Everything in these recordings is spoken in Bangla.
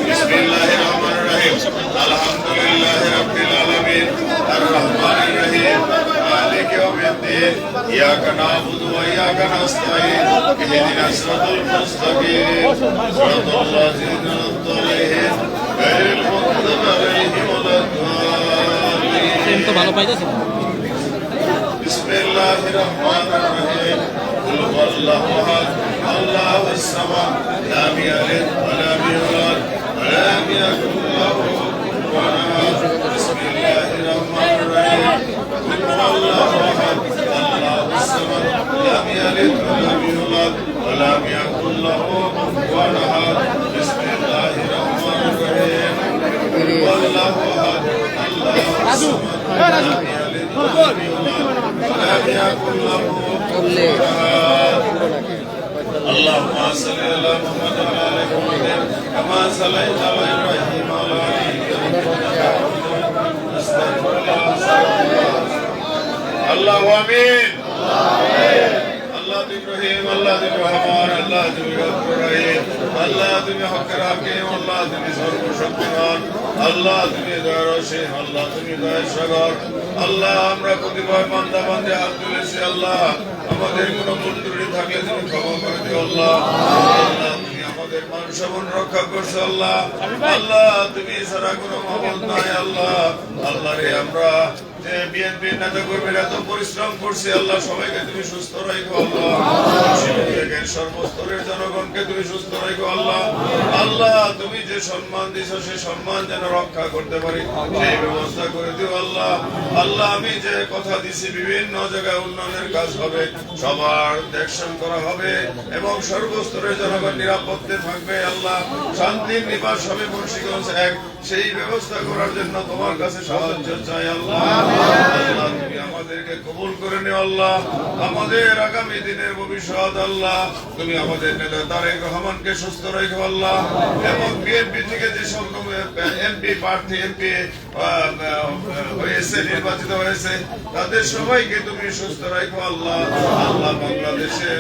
বিসমিল্লাহির রহমানির রহিম আলহামদুলিল্লাহি রাব্বিল আলামিন আর রহমানির রহিম মালিকি ইয়াউমিদ্দিন ইয়াকা না'বুদু ওয়া ইয়াকা নাস্তাঈন ইহদিনাস সিরাতাল মুস্তাকিম সিরাতাল লাযিনা আন'আমতা আলাইহিম গায়রিল মাগদুবি আলাইহিম ওয়ালাদ-দাল্লিন। তো ভালো পাইতেছেন। বিসমিল্লাহির রহমানির রহিম কুল হুয়াল্লাহু আহাদ আল্লাহুস সামাদ লাম ইয়ালিদ ওয়া লাম ইউলাদ ওয়া লাম ইয়াকুল লাহু কুফুওয়ান আহাদ। বিসমিল্লাহির রহমানির রহিম কুল হুয়াল্লাহু আহাদ আল্লাহুস সামাদ লাম ইয়ালিদ ওয়া লাম ইউলাদ ওয়া লাম ইয়াকুল লাহু কুফুওয়ান আহাদ। বিসমিল্লাহির রহমানির রহিম কুল হুয়াল্লাহু আহাদ আল্লাহুস সামাদ লাম ইয়ালিদ ওয়া লাম ইউলাদ ওয়া লাম ইয়াকুল লাহু কুফুওয়ান আহাদ। اللهم صل على محمد وعلى ال محمد كما صليت على ابراهيم وعلى ال ابراهيم استغفر الله الله امين আল্লাহ তুমি রহিম, আল্লাহ তুমি রহমান, আল্লাহ তুমি গফুর রহিম, আল্লাহ তুমি হকের হাকিম, আল্লাহ তুমি সর্বশক্তিমান, আল্লাহ তুমি দয়ার অসীম, আল্লাহ তুমি দয়ার সাগর। আল্লাহ আমরা কতিপয় বান্দা বান্দে হাত তুলেছি, আল্লাহ আমাদের কোনো ভুল ত্রুটি থাকলে তুমি ক্ষমা করে দিও আল্লাহ। আল্লাহ তুমি আমাদের মান সম্মান রক্ষা করছো আল্লাহ। আল্লাহ তুমি ছাড়া কোনো মাবুদ নাই আল্লাহ। আল্লাহ রে আমরা যে বিএনপির নেতা কর্মীরা এত পরিশ্রম করছে আল্লাহ, সবাইকে তুমি সুস্থ রাখো আল্লাহ। সর্বস্তরের জনগণকে তুমি সুস্থ রাখো আল্লাহ। আল্লাহ তুমি যে সম্মান দিছ সেই সম্মান যেন রক্ষা করতে পারি সেই ব্যবস্থা করে দিও আল্লাহ। আল্লাহ আমি যে কথা দিছি বিভিন্ন জায়গায় উন্নয়নের কাজ হবে, সবার দেখশন করা হবে এবং সর্বস্তরের জনগণ নিরাপদে থাকবে আল্লাহ। শান্তির নিবাস হবে মুন্সিগঞ্জ এক, সেই ব্যবস্থা করার জন্য তোমার কাছে সাহায্য চাই আল্লাহ। আল্লাহ তুমি আমাদেরকে কবুল করে নিও আল্লাহ। আমাদের আগামী দিনের ভবিষ্যৎ আল্লাহ তুমি আমাদের নেতা তারেক রহমানকে সুস্থ রাখো আল্লাহ এবং বিএনপি থেকে যে সব এমপি প্রার্থী এমপি হয়েছে নির্বাচিত হয়েছে তাদের সবাইকে তুমি সুস্থ রাখো আল্লাহ। আল্লাহ বাংলাদেশে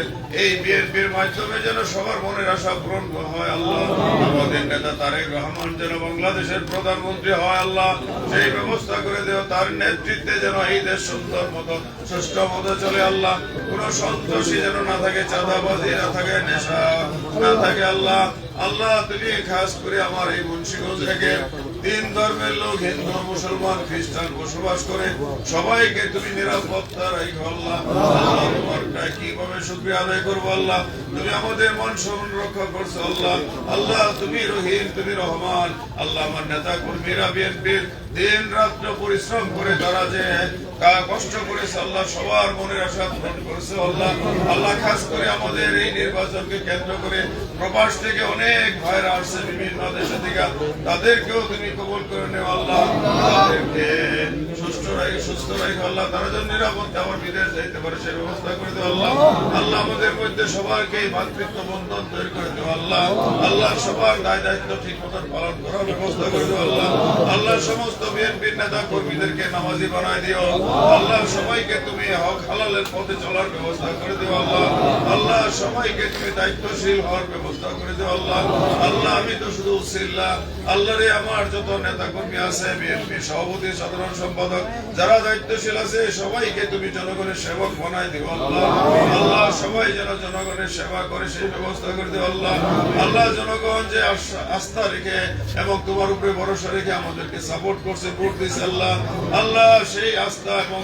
এই বিএনপির মাধ্যমে যেন সবার মনের আশা পূরণ হয় আল্লাহ। আমাদের নেতা তারেক রহমান যেন বাংলাদেশের প্রধানমন্ত্রী হয় আল্লাহ, সেই ব্যবস্থা করে দেও। তার নেতৃত্বে যেন এই দেশ সুন্দর মতো সুষ্ঠু মতো চলে আল্লাহ। কোন সন্ত্রাসী যেন না থাকে, চাঁদাবাজি না থাকে, নেশা না থাকে আল্লাহ। আল্লাহ তুমি খাস করে আমার এই মুন্সিগঞ্জ থেকে তিন ধর্মের লোক হিন্দু মুসলমান খ্রিস্টান বসবাস করে সবাইকে তুমি নিরাপত্তা রাখো আল্লাহ। আল্লাহ তোমার কিভাবে শুকরিয়া আদায় করবো আল্লাহ। তুমি আমাদের মান সম্মান রক্ষা করছো আল্লাহ। আল্লাহ তুমি রহিম, তুমি রহমান। আল্লাহ আমার নেতা কর্মীরা বিএনপির দিন রাত্র পরিশ্রম করে তারা যে কষ্ট করেছে আল্লাহ, সবার মনের আশা পূরণ করেছে আল্লাহ। আল্লাহ খাস করে আমাদের এই নির্বাচনকে কেন্দ্র করে প্রবাস থেকে অনেক ভাইরা আসছে বিভিন্ন দেশে থেকে, তাদেরকেও তুমি কবুল করে নেও আল্লাহ। তাদেরকে সুস্থ রাখো আল্লাহ। তারা যেন নিরাপদে আমার বিদেশ যাইতে পারে সেই ব্যবস্থা করে দেও আল্লাহ। আল্লাহ আমাদের মধ্যে সবাইকে ভাতৃত্ব বন্ধন তৈরি করে দেও আল্লাহ। আল্লাহ সবার দায় দায়িত্ব ঠিক মতন পালন করার ব্যবস্থা করে দেও আল্লাহ। আল্লাহ সমস্ত বিএনপির নেতা কর্মীদেরকে নামাজি বানায় দিও আল্লাহ। সবাইকে তুমি হক হালালের পথে চলার ব্যবস্থা করে দেও আল্লাহ। আল্লাহ সবাইকে তুমি দায়িত্বশীল হওয়ার ব্যবস্থা করে দেও আল্লাহ। আল্লাহ আমি তো শুধু উসিল্লাহ আল্লাহ রে, আমার যত নেতা কর্মী আছে বিএনপি সভাপতি সাধারণ সম্পাদক যারা দায়িত্বশীল আছে সবাইকে তুমি জনগণের সেবক বানায় দিও আল্লাহ। আল্লাহ সবাই যেন জনগণের সেবা করে সেই ব্যবস্থা করে দেও আল্লাহ। আল্লাহ জনগণ যে আস্থা রেখে এবং তোমার উপরে ভরসা রেখে আমাদেরকে সাপোর্ট করছে, ভোট দিচ্ছে আল্লাহ। আল্লাহ সেই আস্থা এবং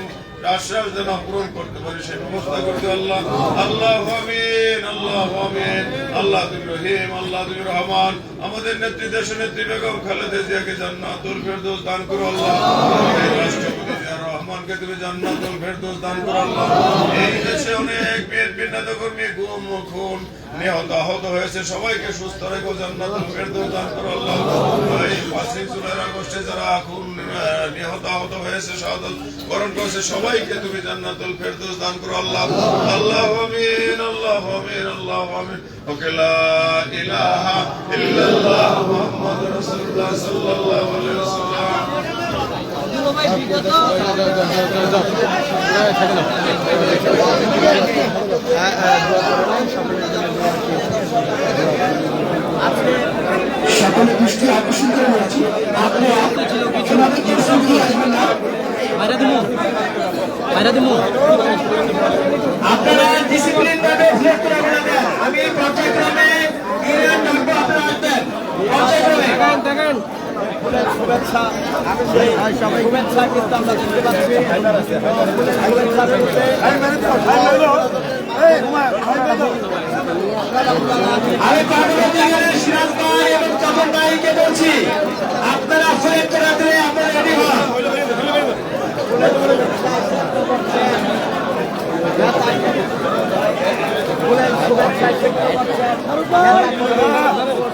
আশ্বাস যেন পূরণ করতে পারি সেই ব্যবস্থা করতে আল্লাহ। আল্লাহ আমিন, আল্লাহ আমিন। আল্লাহ তুমি রহিম, আল্লাহ তুমি রহমান। আমাদের নেত্রী দেশ নেত্রী বেগম খালেদা জিয়াকে জান্নাতুল ফেরদৌস দান করো আল্লাহ। রাষ্ট্রপতি জিয়া রহমানকে তুমি জান্নাতুল ফেরদৌস দান করো আল্লাহ। এই দেশে অনেক বিএনপি নেতা কর্মী গুম খুন নিহত আহত হয়েছে, সবাইকে সুস্থ রেখো, জান্নাতুল ফেরদৌস দান করো আল্লাহ। এই 5 জুলাই আগস্টে যারা খুন নিহত আহত হয়েছে, শাহাদাত বরণ করেছে, সবাইকে তুমি জান্নাতুল ফেরদৌস দান করো আল্লাহ। আল্লাহ আমিন, আল্লাহ আমিন, আল্লাহ আমিন। ওকে লা ইলাহা ইল্লাল্লাহ মুহাম্মাদুর রাসূলুল্লাহ সাল্লাল্লাহু আলাইহি ওয়াসাল্লাম। আজকে আপনারা ডিসিপ্লিন ভাবে ফ্লেক্ট করে দেন। আমি পর্যায়ক্রমে ইউনিয়ন ডাকবো, আপনারা আসবেন পর্যায়ক্রমে। শুভেচ্ছা কিন্তু আমরা দেখতে পাচ্ছি আমি পার্বতীগঞ্জের সিরাজ ভাই এবং তপন ভাইকে বলছি, আপনারা ফ্লেক্ট করে দিলে আপনারা রেডি হন।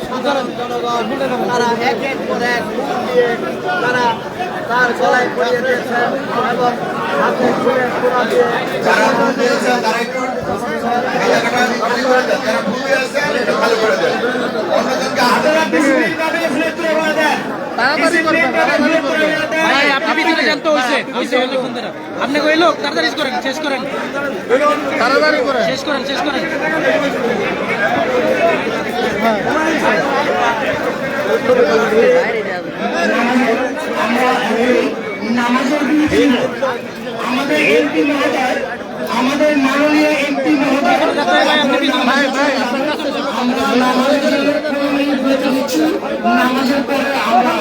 সাধারণ জনগণ তারা একের পর এক ফুল দিয়ে তারা তার গলায় পরিয়ে দিয়েছেন এবং হাতে ফুলে ফোড়া দিয়ে যারা ভুল দিয়েছে তারা একটু এলাকাটা খালি করে দেন, যারা ভুল দিয়েছে একটু খালি করে দেন, অন্যজনকে আপনারা ডিসিপ্লিন ভাবে ফ্লেক্ট করে দেন। ডিসিপ্লিন ভাবে ফ্লেক্ট করে দেন। ভাই আপনি ভিতরে যান তো হইছে অনেকক্ষণ ধরে আপনি কইলো তাড়াতাড়ি করেন শেষ করেন তাড়াতাড়ি করেন শেষ করেন আমাদের এমপি মহোদয়, আমাদের মাননীয় এমপি মহোদয় আমরা নামাজের পরে আমরা